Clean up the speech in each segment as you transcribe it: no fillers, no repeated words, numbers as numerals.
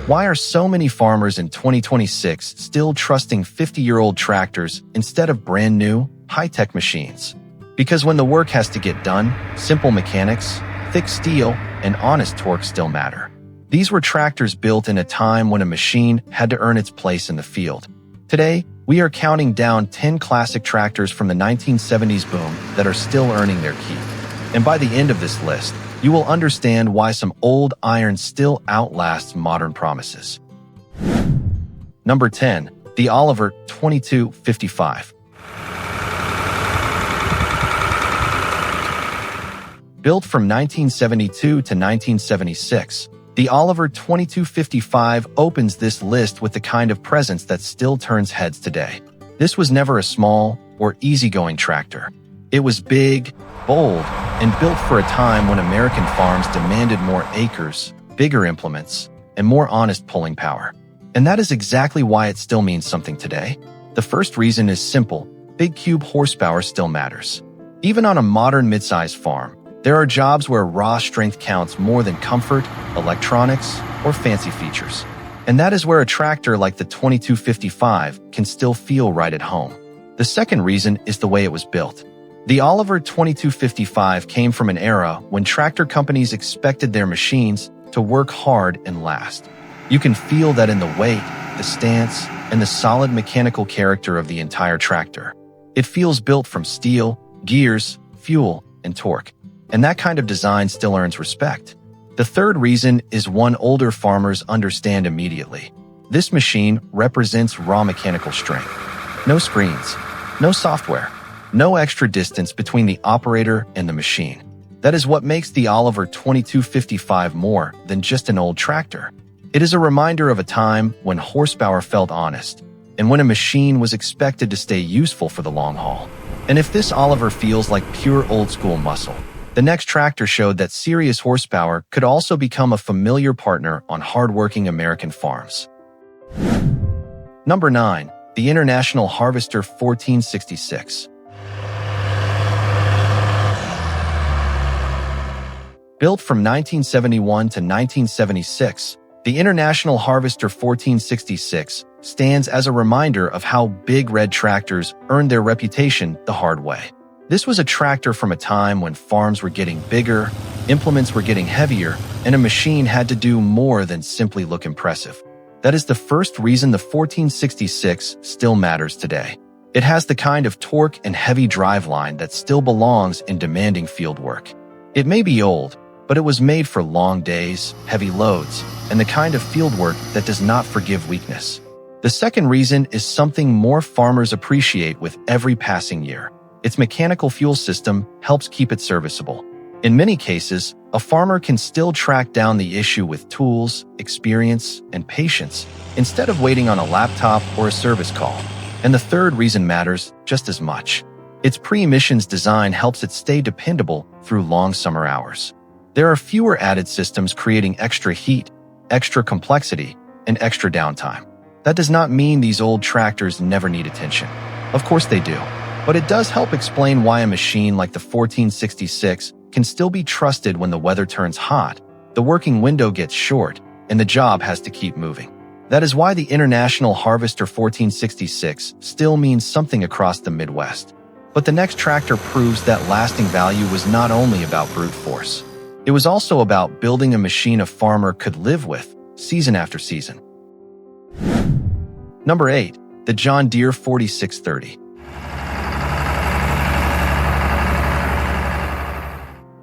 Why are so many farmers in 2026 still trusting 50-year-old tractors instead of brand new, high-tech machines? Because when the work has to get done, simple mechanics, thick steel, and honest torque still matter. These were tractors built in a time when a machine had to earn its place in the field. Today, we are counting down 10 classic tractors from the 1970s boom that are still earning their keep. And by the end of this list, you will understand why some old iron still outlasts modern promises. Number 10. The Oliver 2255. Built from 1972 to 1976, the Oliver 2255 opens this list with the kind of presence that still turns heads today. This was never a small or easygoing tractor. It was big, bold, and built for a time when American farms demanded more acres, bigger implements, and more honest pulling power. And that is exactly why it still means something today. The first reason is simple: big cube horsepower still matters. Even on a modern mid-sized farm, there are jobs where raw strength counts more than comfort, electronics, or fancy features. And that is where a tractor like the 2255 can still feel right at home. The second reason is the way it was built. The Oliver 2255 came from an era when tractor companies expected their machines to work hard and last. You can feel that in the weight, the stance, and the solid mechanical character of the entire tractor. It feels built from steel, gears, fuel, and torque. And that kind of design still earns respect. The third reason is one older farmers understand immediately. This machine represents raw mechanical strength. No screens, no software, no extra distance between the operator and the machine. That is what makes the Oliver 2255 more than just an old tractor. It is a reminder of a time when horsepower felt honest, and when a machine was expected to stay useful for the long haul. And if this Oliver feels like pure old-school muscle, the next tractor showed that serious horsepower could also become a familiar partner on hard-working American farms. Number 9. The International Harvester 1466. Built from 1971 to 1976, the International Harvester 1466 stands as a reminder of how big red tractors earned their reputation the hard way. This was a tractor from a time when farms were getting bigger, implements were getting heavier, and a machine had to do more than simply look impressive. That is the first reason the 1466 still matters today. It has the kind of torque and heavy driveline that still belongs in demanding field work. It may be old, but it was made for long days, heavy loads, and the kind of field work that does not forgive weakness. The second reason is something more farmers appreciate with every passing year. Its mechanical fuel system helps keep it serviceable. In many cases, a farmer can still track down the issue with tools, experience, and patience, instead of waiting on a laptop or a service call. And the third reason matters just as much. Its pre-emissions design helps it stay dependable through long summer hours. There are fewer added systems creating extra heat, extra complexity, and extra downtime. That does not mean these old tractors never need attention. Of course they do. But it does help explain why a machine like the 1466 can still be trusted when the weather turns hot, the working window gets short, and the job has to keep moving. That is why the International Harvester 1466 still means something across the Midwest. But the next tractor proves that lasting value was not only about brute force. It was also about building a machine a farmer could live with, season after season. Number 8. The John Deere 4630.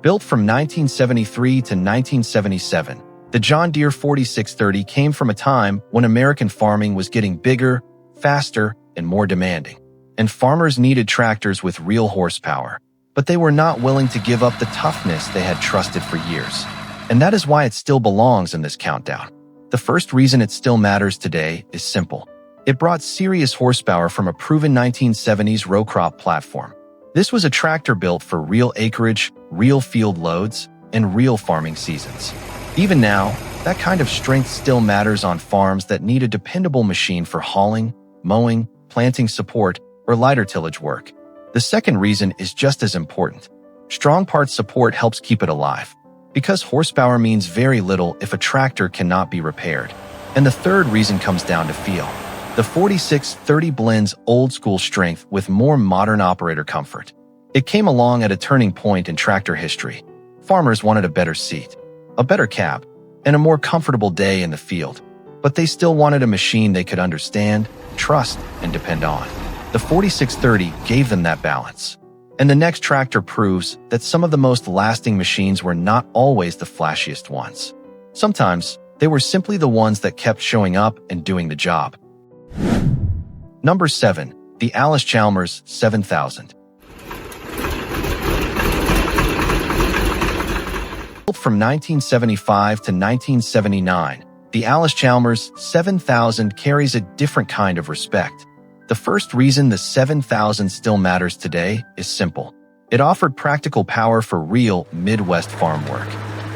Built from 1973 to 1977, the John Deere 4630 came from a time when American farming was getting bigger, faster, and more demanding. And farmers needed tractors with real horsepower, but they were not willing to give up the toughness they had trusted for years. And that is why it still belongs in this countdown. The first reason it still matters today is simple. It brought serious horsepower from a proven 1970s row crop platform. This was a tractor built for real acreage, real field loads, and real farming seasons. Even now, that kind of strength still matters on farms that need a dependable machine for hauling, mowing, planting support, or lighter tillage work. The second reason is just as important. Strong parts support helps keep it alive. Because horsepower means very little if a tractor cannot be repaired. And the third reason comes down to feel. The 4630 blends old-school strength with more modern operator comfort. It came along at a turning point in tractor history. Farmers wanted a better seat, a better cab, and a more comfortable day in the field. But they still wanted a machine they could understand, trust, and depend on. The 4630 gave them that balance. And the next tractor proves that some of the most lasting machines were not always the flashiest ones. Sometimes, they were simply the ones that kept showing up and doing the job. Number 7. The Allis-Chalmers 7000. Built from 1975 to 1979, the Allis-Chalmers 7000 carries a different kind of respect. The first reason the 7000 still matters today is simple. It offered practical power for real Midwest farm work.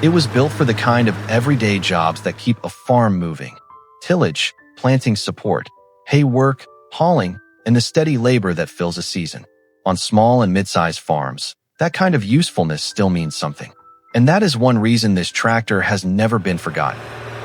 It was built for the kind of everyday jobs that keep a farm moving. Tillage, planting support, hay work, hauling, and the steady labor that fills a season. On small and mid-sized farms, that kind of usefulness still means something. And that is one reason this tractor has never been forgotten.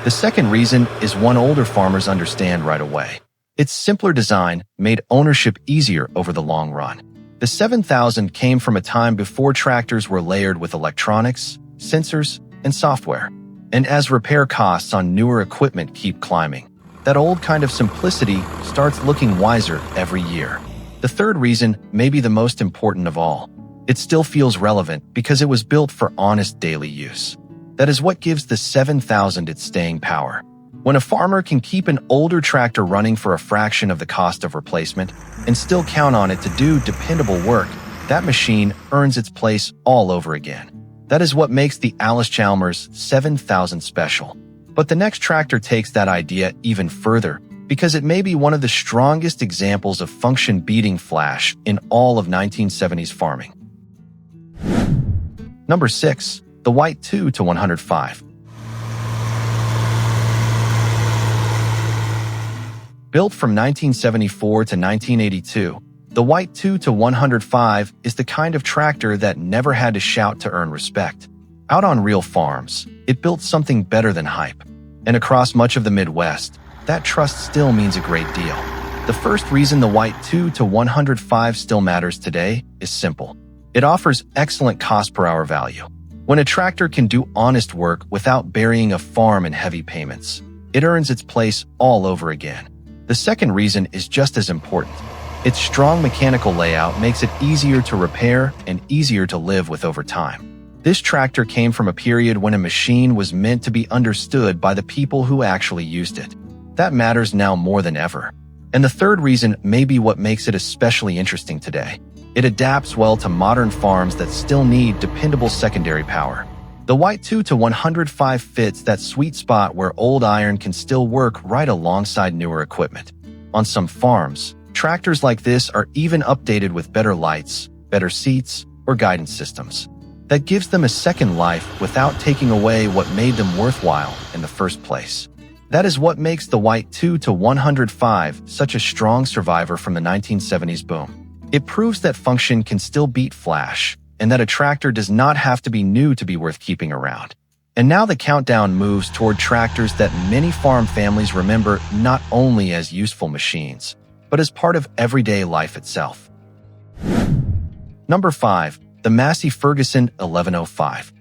The second reason is one older farmers understand right away. Its simpler design made ownership easier over the long run. The 7000 came from a time before tractors were layered with electronics, sensors, and software. And as repair costs on newer equipment keep climbing, that old kind of simplicity starts looking wiser every year. The third reason may be the most important of all. It still feels relevant because it was built for honest daily use. That is what gives the 7000 its staying power. When a farmer can keep an older tractor running for a fraction of the cost of replacement and still count on it to do dependable work, that machine earns its place all over again. That is what makes the Allis-Chalmers 7000 special. But the next tractor takes that idea even further because it may be one of the strongest examples of function beating flash in all of 1970s farming. Number 6. The White 2-105. Built from 1974 to 1982, the White 2-105 is the kind of tractor that never had to shout to earn respect. Out on real farms, it built something better than hype. And across much of the Midwest, that trust still means a great deal. The first reason the White 2-105 still matters today is simple. It offers excellent cost per hour value. When a tractor can do honest work without burying a farm in heavy payments, it earns its place all over again. The second reason is just as important. Its strong mechanical layout makes it easier to repair and easier to live with over time. This tractor came from a period when a machine was meant to be understood by the people who actually used it. That matters now more than ever. And the third reason may be what makes it especially interesting today. It adapts well to modern farms that still need dependable secondary power. The White 2-105 fits that sweet spot where old iron can still work right alongside newer equipment. On some farms, tractors like this are even updated with better lights, better seats, or guidance systems. That gives them a second life without taking away what made them worthwhile in the first place. That is what makes the White 2-105 such a strong survivor from the 1970s boom. It proves that function can still beat flash, and that a tractor does not have to be new to be worth keeping around. And now the countdown moves toward tractors that many farm families remember not only as useful machines, but as part of everyday life itself. Number 5. The Massey Ferguson 1105.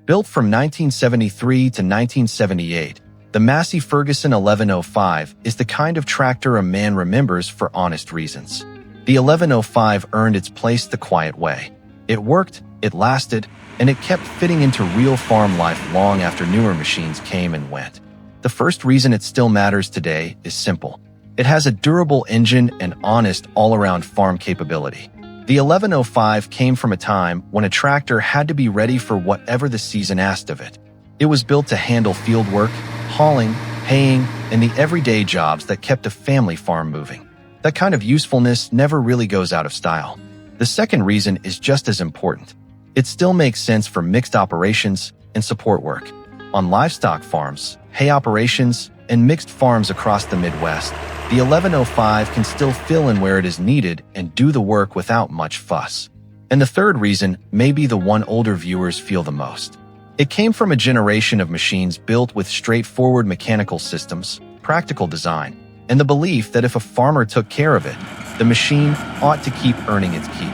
Built from 1973 to 1978, the Massey Ferguson 1105 is the kind of tractor a man remembers for honest reasons. The 1105 earned its place the quiet way. It worked, it lasted, and it kept fitting into real farm life long after newer machines came and went. The first reason it still matters today is simple. It has a durable engine and honest all-around farm capability. The 1105 came from a time when a tractor had to be ready for whatever the season asked of it. It was built to handle field work, hauling, haying, and the everyday jobs that kept a family farm moving. That kind of usefulness never really goes out of style. The second reason is just as important. It still makes sense for mixed operations and support work. On livestock farms, hay operations, and mixed farms across the Midwest, the 1105 can still fill in where it is needed and do the work without much fuss. And the third reason may be the one older viewers feel the most. It came from a generation of machines built with straightforward mechanical systems, practical design, and the belief that if a farmer took care of it, the machine ought to keep earning its keep.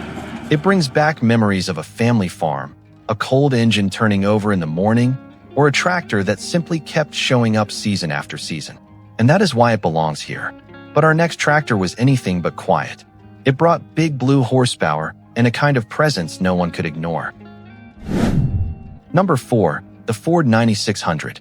It brings back memories of a family farm, a cold engine turning over in the morning, or a tractor that simply kept showing up season after season. And that is why it belongs here. But our next tractor was anything but quiet. It brought big blue horsepower and a kind of presence no one could ignore. Number 4. The Ford 9600.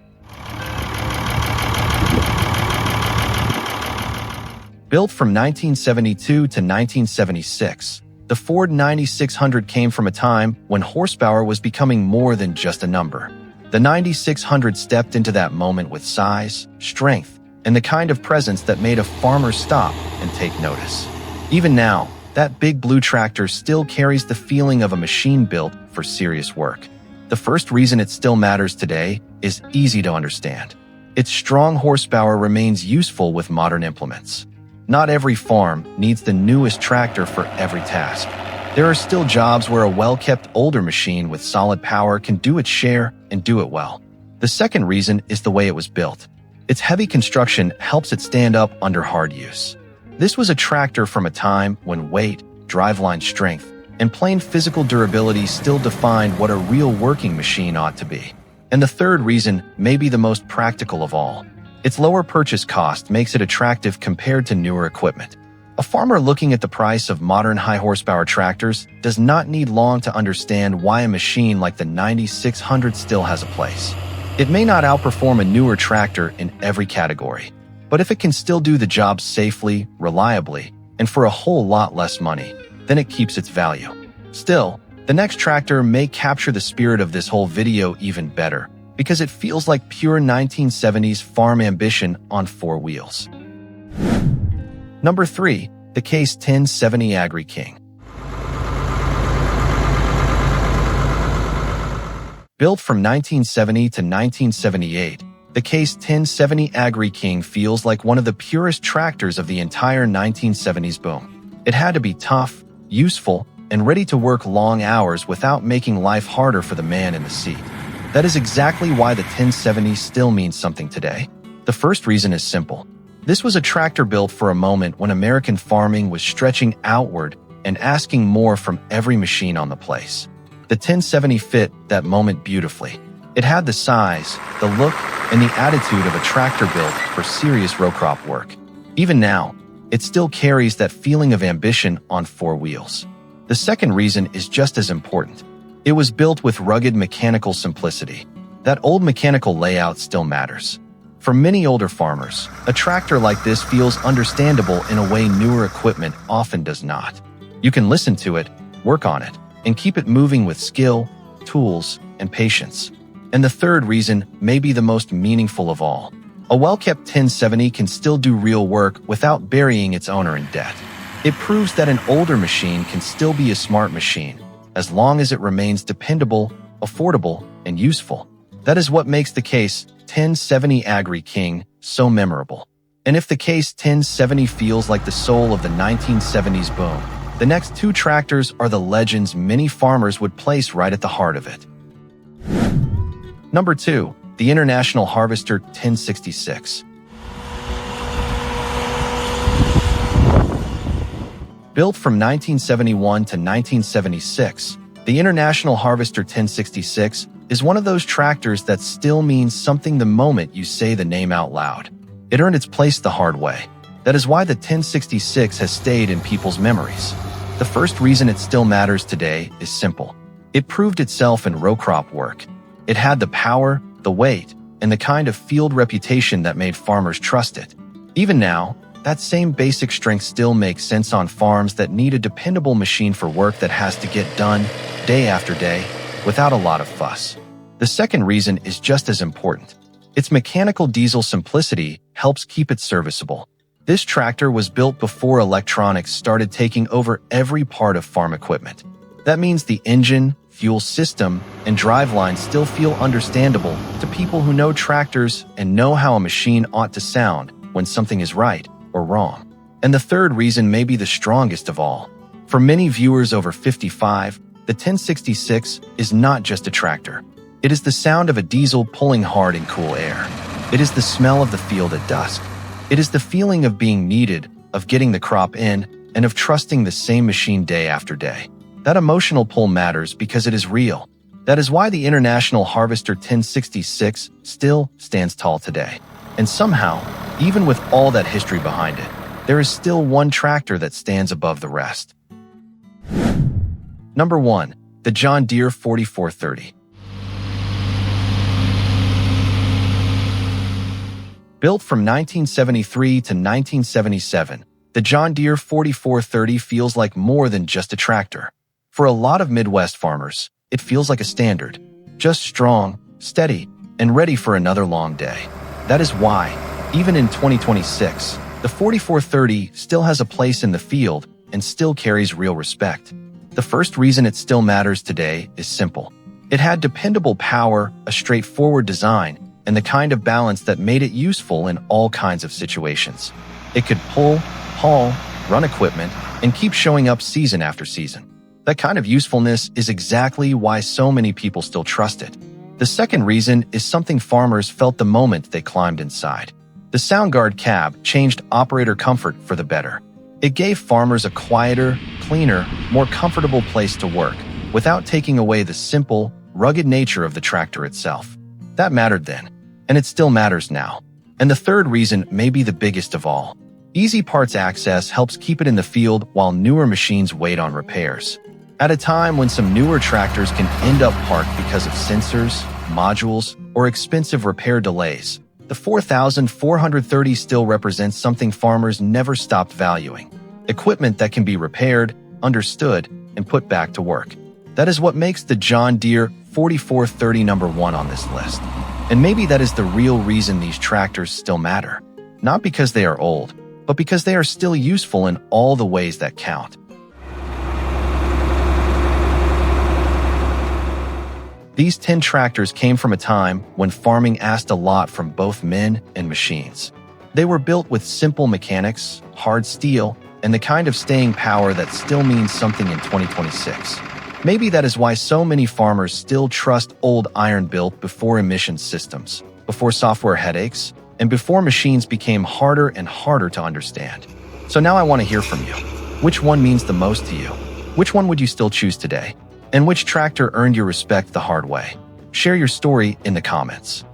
Built from 1972 to 1976, the Ford 9600 came from a time when horsepower was becoming more than just a number. The 9600 stepped into that moment with size, strength, and the kind of presence that made a farmer stop and take notice. Even now, that big blue tractor still carries the feeling of a machine built for serious work. The first reason it still matters today is easy to understand. Its strong horsepower remains useful with modern implements. Not every farm needs the newest tractor for every task. There are still jobs where a well-kept older machine with solid power can do its share and do it well. The second reason is the way it was built. Its heavy construction helps it stand up under hard use. This was a tractor from a time when weight, driveline strength, and plain physical durability still defined what a real working machine ought to be. And the third reason may be the most practical of all. Its lower purchase cost makes it attractive compared to newer equipment. A farmer looking at the price of modern high-horsepower tractors does not need long to understand why a machine like the 9600 still has a place. It may not outperform a newer tractor in every category, but if it can still do the job safely, reliably, and for a whole lot less money, then it keeps its value. Still, the next tractor may capture the spirit of this whole video even better, because it feels like pure 1970s farm ambition on four wheels. Number 3. The Case 1070 Agri King. Built from 1970 to 1978, the Case 1070 Agri King feels like one of the purest tractors of the entire 1970s boom. It had to be tough, useful, and ready to work long hours without making life harder for the man in the seat. That is exactly why the 1070 still means something today. The first reason is simple. This was a tractor built for a moment when American farming was stretching outward and asking more from every machine on the place. The 1070 fit that moment beautifully. It had the size, the look, and the attitude of a tractor built for serious row crop work. Even now, it still carries that feeling of ambition on four wheels. The second reason is just as important. It was built with rugged mechanical simplicity. That old mechanical layout still matters. For many older farmers, a tractor like this feels understandable in a way newer equipment often does not. You can listen to it, work on it, and keep it moving with skill, tools, and patience. And the third reason may be the most meaningful of all. A well-kept 1070 can still do real work without burying its owner in debt. It proves that an older machine can still be a smart machine, as long as it remains dependable, affordable, and useful. That is what makes the Case 1070 Agri King so memorable. And if the Case 1070 feels like the soul of the 1970s boom, the next two tractors are the legends many farmers would place right at the heart of it. Number 2. The International Harvester 1066. Built from 1971 to 1976, the International Harvester 1066 is one of those tractors that still means something the moment you say the name out loud. It earned its place the hard way. That is why the 1066 has stayed in people's memories. The first reason it still matters today is simple. It proved itself in row crop work. It had the power, the weight, and the kind of field reputation that made farmers trust it. Even now, that same basic strength still makes sense on farms that need a dependable machine for work that has to get done day after day without a lot of fuss. The second reason is just as important. Its mechanical diesel simplicity helps keep it serviceable. This tractor was built before electronics started taking over every part of farm equipment. That means the engine, fuel system, and driveline still feel understandable to people who know tractors and know how a machine ought to sound when something is right or wrong. And the third reason may be the strongest of all. For many viewers over 55, the 1066 is not just a tractor. It is the sound of a diesel pulling hard in cool air. It is the smell of the field at dusk. It is the feeling of being needed, of getting the crop in, and of trusting the same machine day after day. That emotional pull matters because it is real. That is why the International Harvester 1066 still stands tall today. And somehow, even with all that history behind it, there is still one tractor that stands above the rest. Number 1. The John Deere 4430. Built from 1973 to 1977, the John Deere 4430 feels like more than just a tractor. For a lot of Midwest farmers, it feels like a standard, just strong, steady, and ready for another long day. That is why, even in 2026, the 4430 still has a place in the field and still carries real respect. The first reason it still matters today is simple. It had dependable power, a straightforward design, and the kind of balance that made it useful in all kinds of situations. It could pull, haul, run equipment, and keep showing up season after season. That kind of usefulness is exactly why so many people still trust it. The second reason is something farmers felt the moment they climbed inside. The SoundGuard cab changed operator comfort for the better. It gave farmers a quieter, cleaner, more comfortable place to work, without taking away the simple, rugged nature of the tractor itself. That mattered then, and it still matters now. And the third reason may be the biggest of all. Easy parts access helps keep it in the field while newer machines wait on repairs. At a time when some newer tractors can end up parked because of sensors, modules, or expensive repair delays, the 4430 still represents something farmers never stopped valuing. Equipment that can be repaired, understood, and put back to work. That is what makes the John Deere 4430 number 1 on this list. And maybe that is the real reason these tractors still matter. Not because they are old, but because they are still useful in all the ways that count. These 10 tractors came from a time when farming asked a lot from both men and machines. They were built with simple mechanics, hard steel, and the kind of staying power that still means something in 2026. Maybe that is why so many farmers still trust old iron-built before emissions systems, before software headaches, and before machines became harder and harder to understand. So now I want to hear from you. Which one means the most to you? Which one would you still choose today? And which tractor earned your respect the hard way? Share your story in the comments.